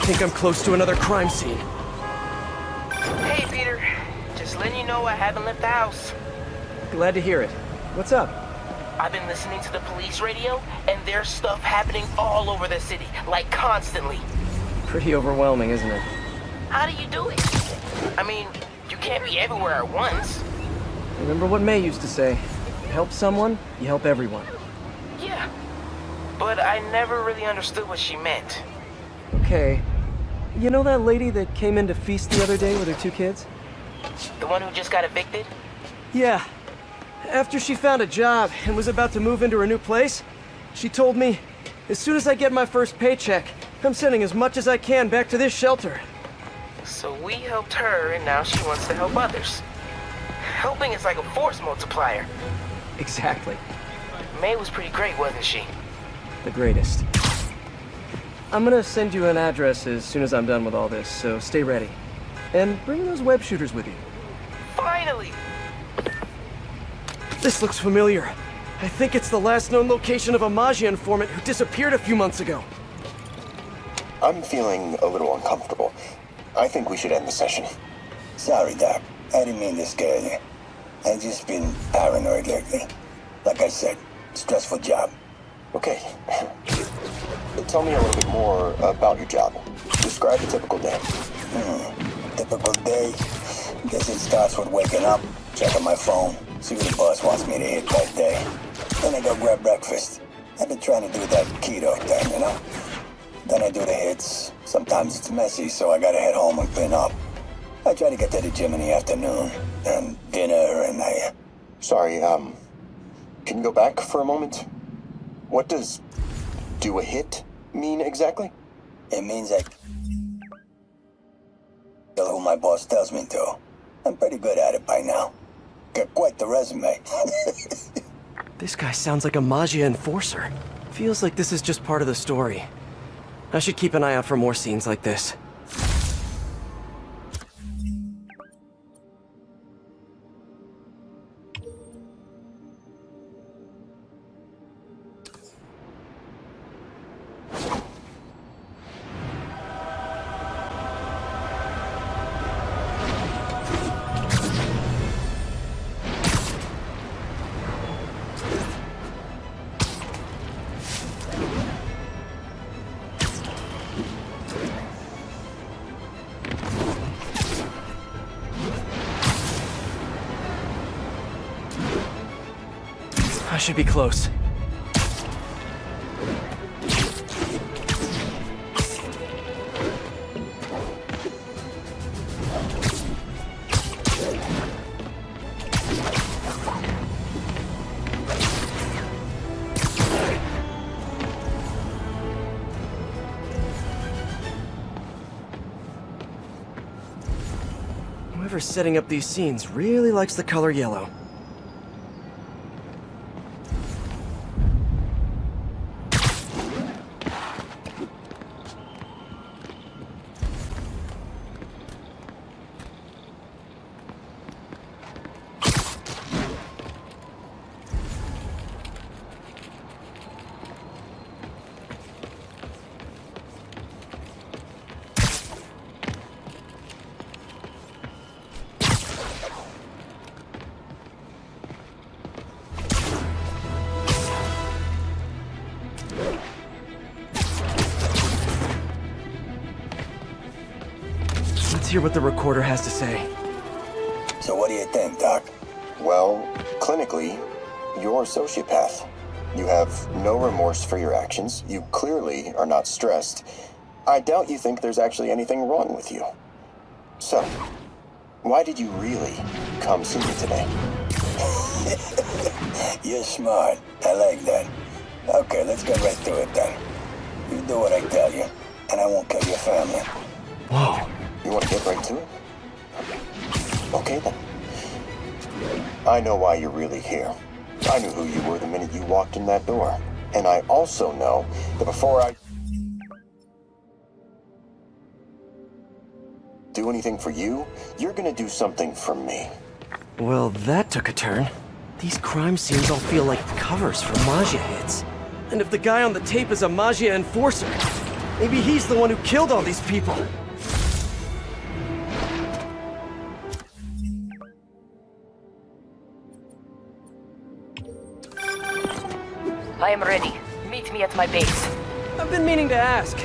think I'm close to another crime scene. Hey, Peter. Just letting you know I haven't left the house. Glad to hear it. What's up? I've been listening to the police radio, and there's stuff happening all over the city, like constantly. Pretty overwhelming, isn't it? How do you do it? I mean, you can't be everywhere at once. Remember what May used to say? You help someone, you help everyone. Yeah, but I never really understood what she meant. Okay. You know that lady that came in to feast the other day with her 2 kids? The one who just got evicted? Yeah. After she found a job and was about to move into her new place, she told me, as soon as I get my first paycheck, I'm sending as much as I can back to this shelter. So we helped her, and now she wants to help others. Helping is like a force multiplier. Exactly. May was pretty great, wasn't she? The greatest. I'm gonna send you an address as soon as I'm done with all this, so stay ready. And bring those web shooters with you. Finally! This looks familiar. I think it's the last known location of a Maggia informant who disappeared a few months ago. I'm feeling a little uncomfortable. I think we should end the session. Sorry, Doc. I didn't mean to scare you. I've just been paranoid lately. Like I said, stressful job. Okay. Tell me a little bit more about your job. Describe a typical day. Typical day? Guess it starts with waking up, checking my phone, see what the boss wants me to hit that day. Then I go grab breakfast. I've been trying to do that keto thing, you know? Then I do the hits. Sometimes it's messy, so I gotta head home and clean up. I try to get to the gym in the afternoon, and dinner, and Sorry, can you go back for a moment? What does do a hit mean exactly? It means I kill who my boss tells me to. I'm pretty good at it by now. Got quite the resume. This guy sounds like a Maggia enforcer. Feels like this is just part of the story. I should keep an eye out for more scenes like this. I should be close. Whoever's setting up these scenes really likes the color yellow. Let's hear what the recorder has to say. So what do you think, Doc? Well, clinically, you're a sociopath. You have no remorse for your actions. You clearly are not stressed. I doubt you think there's actually anything wrong with you. So, why did you really come see me today? You're smart. I like that. Okay, let's get right to it then. You do what I tell you, and I won't kill your family. Whoa. You want to get right to it? Okay then. I know why you're really here. I knew who you were the minute you walked in that door. And I also know that before I do anything for you, you're gonna do something for me. Well, that took a turn. These crime scenes all feel like covers for Maggia hits. And if the guy on the tape is a Maggia enforcer, Maybe he's the one who killed all these people. I am ready. Meet me at my base. I've been meaning to ask,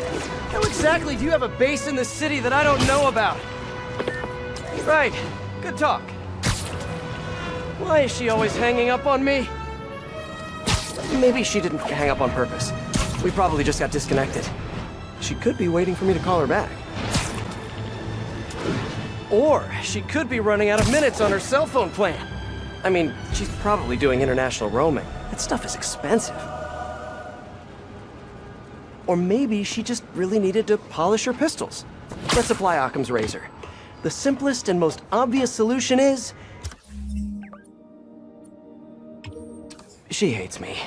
how exactly do you have a base in the city that I don't know about? Right, good talk. Why is she always hanging up on me? Maybe she didn't hang up on purpose. We probably just got disconnected. She could be waiting for me to call her back. Or she could be running out of minutes on her cell phone plan. I mean, she's probably doing international roaming. That stuff is expensive. Or maybe she just really needed to polish her pistols. Let's apply Occam's razor. The simplest and most obvious solution is... she hates me.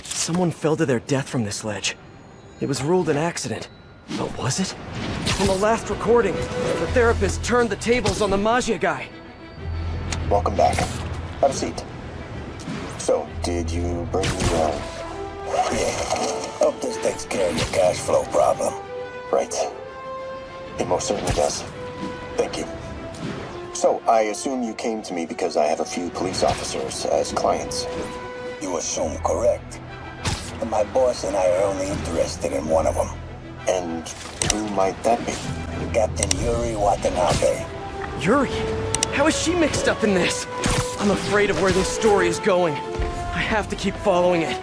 Someone fell to their death from this ledge. It was ruled an accident. But was it? On the last recording, the therapist turned the tables on the Magia guy. Welcome back. Have a seat. So, did you bring the, Yeah. Hope this takes care of your cash flow problem. Right. It most certainly does. Thank you. So, I assume you came to me because I have a few police officers as clients. You assume correct. And my boss and I are only interested in one of them. And who might that be? Captain Yuri Watanabe. Yuri? How is she mixed up in this? I'm afraid of where this story is going. I have to keep following it.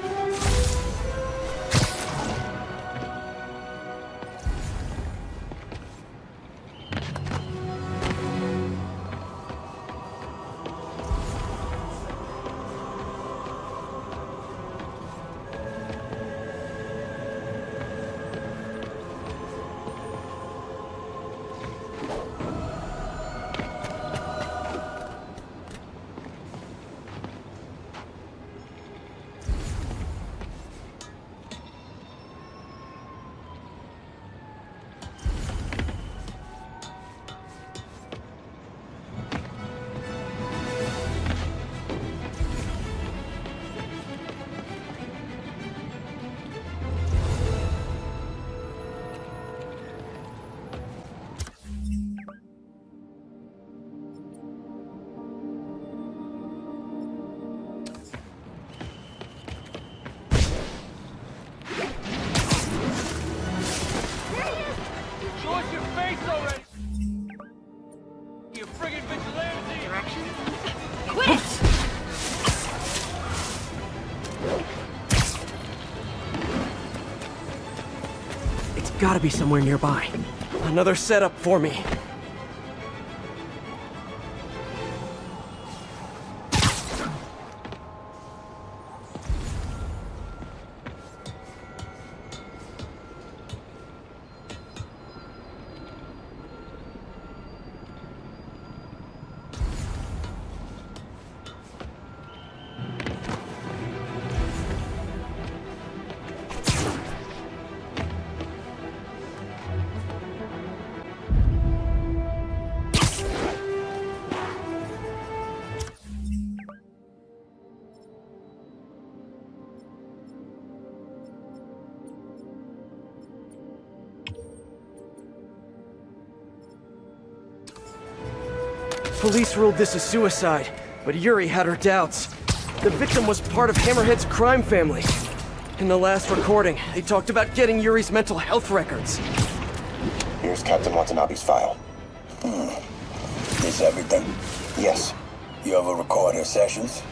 Gotta be somewhere nearby. Another setup for me. Police ruled this a suicide, but Yuri had her doubts. The victim was part of Hammerhead's crime family. In the last recording, they talked about getting Yuri's mental health records. Here's Captain Watanabe's file. This everything? Yes. You ever record her sessions?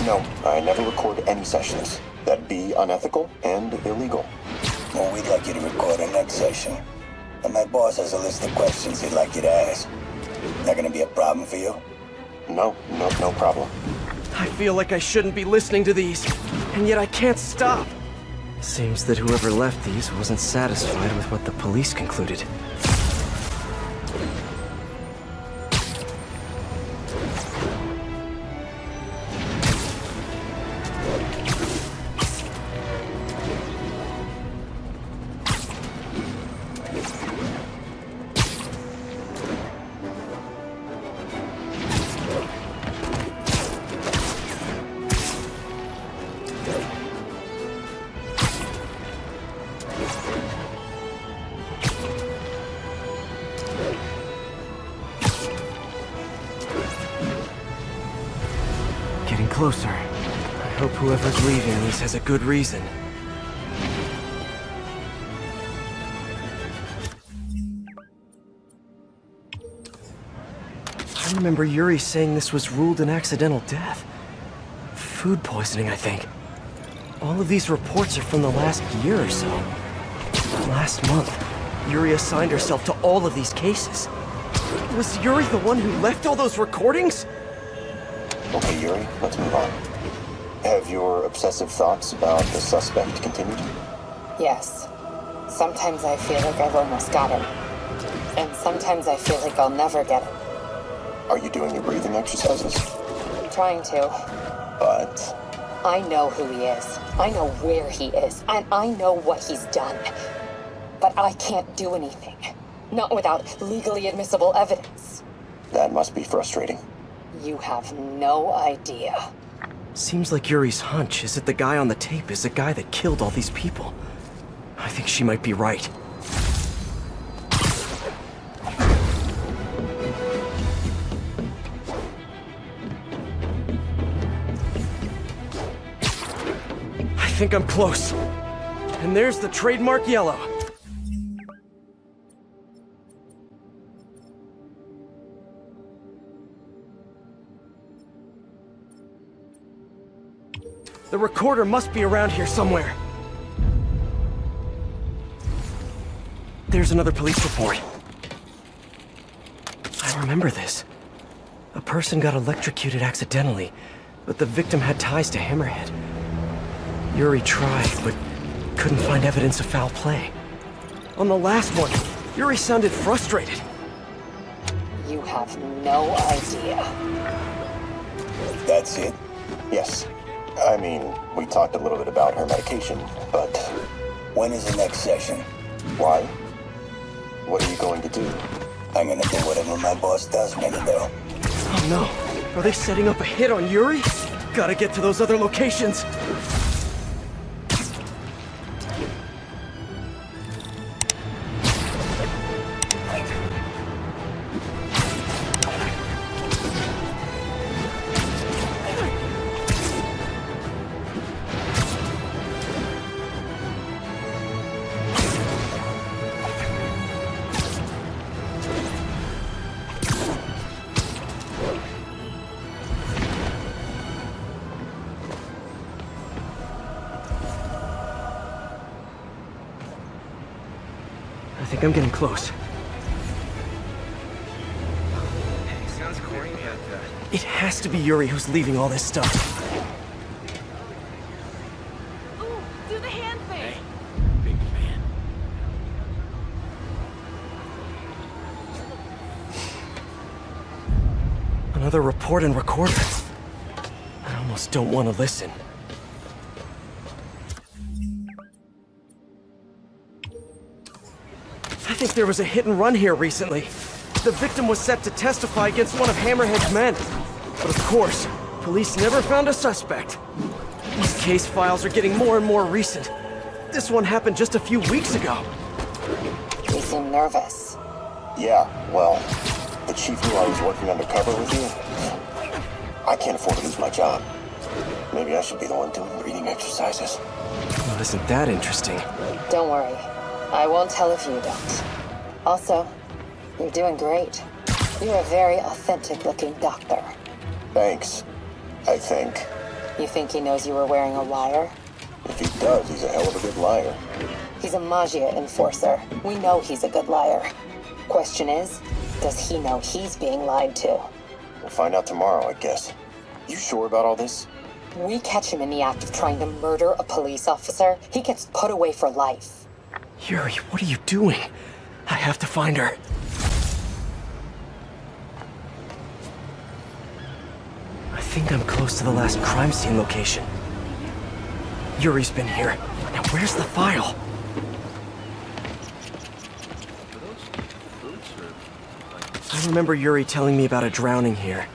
No, I never record any sessions. That'd be unethical and illegal. Well, we'd like you to record our next session. And my boss has a list of questions he'd like you to ask. That gonna be a problem for you? No problem. I feel like I shouldn't be listening to these, and yet I can't stop. Seems that whoever left these wasn't satisfied with what the police concluded. closer. I hope whoever's leaving these has a good reason. I remember Yuri saying this was ruled an accidental death. Food poisoning, I think. All of these reports are from the last year or so. Last month, Yuri assigned herself to all of these cases. Was Yuri the one who left all those recordings? Okay, Yuri, let's move on. Have your obsessive thoughts about the suspect continued? Yes. Sometimes I feel like I've almost got him. And sometimes I feel like I'll never get him. Are you doing your breathing exercises? Trying to. But... I know who he is. I know where he is. And I know what he's done. But I can't do anything. Not without legally admissible evidence. that must be frustrating. You have no idea. Seems like Yuri's hunch is that the guy on the tape is the guy that killed all these people. I think she might be right. I think I'm close. And there's the trademark yellow. The recorder must be around here somewhere. There's another police report. I remember this. A person got electrocuted accidentally, but the victim had ties to Hammerhead. Yuri tried, but couldn't find evidence of foul play. On the last one, Yuri sounded frustrated. You have no idea. That's it? Yes. I mean, we talked a little bit about her medication, but... When is the next session? Why? What are you going to do? I'm gonna do whatever my boss tells me to do. Oh no, are they setting up a hit on Yuri? Gotta get to those other locations. I think I'm getting close. Sounds corny, but It has to be Yuri who's leaving all this stuff. Ooh, do the hand thing. big fan. Another report and recorder. I almost don't want to listen. I think there was a hit and run here recently. The victim was set to testify against one of Hammerhead's men. But of course, police never found a suspect. These case files are getting more and more recent. This one happened just a few weeks ago. You seem nervous. Yeah, well, the chief knew I was working undercover with you. I can't afford to lose my job. Maybe I should be the one doing breathing exercises. Well, isn't that interesting? Don't worry. I won't tell if you don't. Also, you're doing great. You're a very authentic-looking doctor. Thanks. I think. You think he knows you were wearing a wire? If he does, he's a hell of a good liar. He's a Magia enforcer. We know he's a good liar. Question is, does he know he's being lied to? We'll find out tomorrow, I guess. You sure about all this? We catch him in the act of trying to murder a police officer, he gets put away for life. Yuri, what are you doing? I have to find her. I think I'm close to the last crime scene location. Yuri's been here. Now where's the file? I remember Yuri telling me about a drowning here.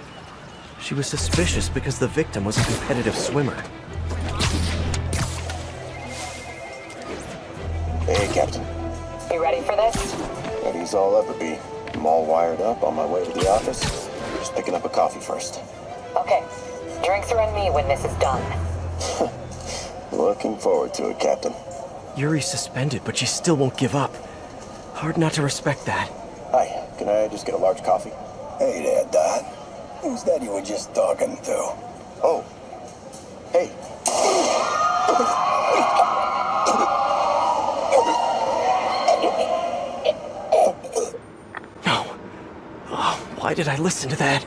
She was suspicious because the victim was a competitive swimmer. Hey, Captain. You ready for this? Ready's all up, B. I'm all wired up on my way to the office. Just picking up a coffee first. Okay. Drinks are on me when this is done. Looking forward to it, Captain. Yuri's suspended, but she still won't give up. Hard not to respect that. Hi, can I just get a large coffee? Hey there, Dad. Who's that you were just talking to? Oh. Hey. No. Oh, why did I listen to that?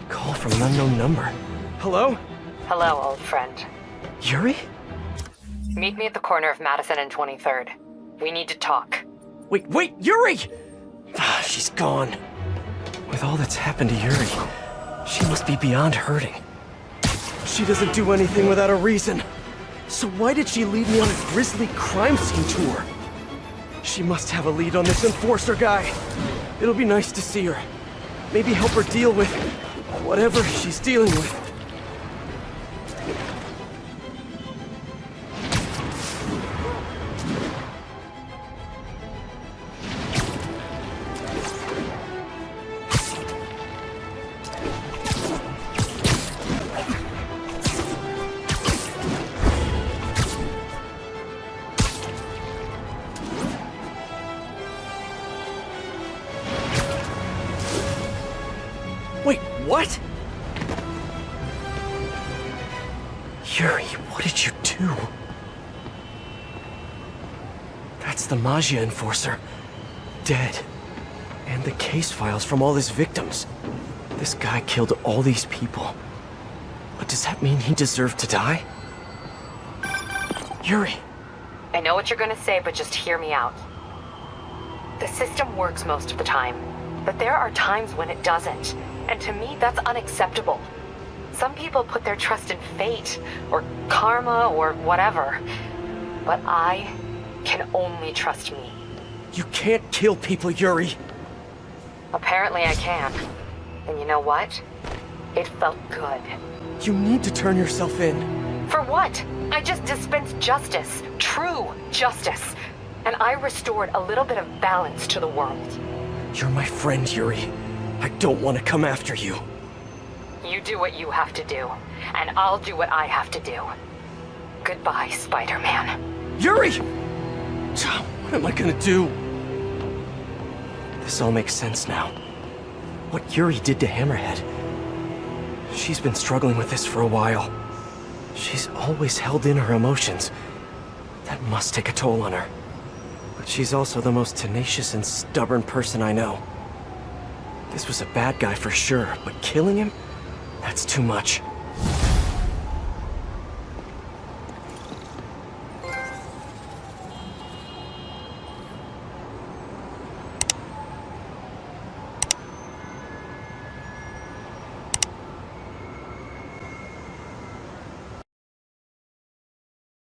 Call from an unknown number. Hello? Hello, old friend. Yuri? Meet me at the corner of Madison and 23rd. We need to talk. Wait, Yuri! Ah, she's gone. With all that's happened to Yuri, she must be beyond hurting. She doesn't do anything without a reason. So why did she lead me on a grisly crime scene tour? She must have a lead on this enforcer guy. It'll be nice to see her. Maybe help her deal with whatever she's dealing with. Wait, what? Yuri, what did you do? That's the Magia enforcer. Dead. And the case files from all his victims. This guy killed all these people. But does that mean he deserved to die? Yuri! I know what you're gonna say, but just hear me out. The system works most of the time, but there are times when it doesn't. And to me, that's unacceptable. Some people put their trust in fate, or karma, or whatever. But I can only trust me. You can't kill people, Yuri! Apparently I can. And you know what? It felt good. You need to turn yourself in. For what? I just dispensed justice. True justice. And I restored a little bit of balance to the world. You're my friend, Yuri. I don't want to come after you. You do what you have to do, and I'll do what I have to do. Goodbye, Spider-Man. Yuri! What am I gonna do? This all makes sense now. What Yuri did to Hammerhead. She's been struggling with this for a while. She's always held in her emotions. That must take a toll on her. But she's also the most tenacious and stubborn person I know. This was a bad guy for sure, but killing him? That's too much.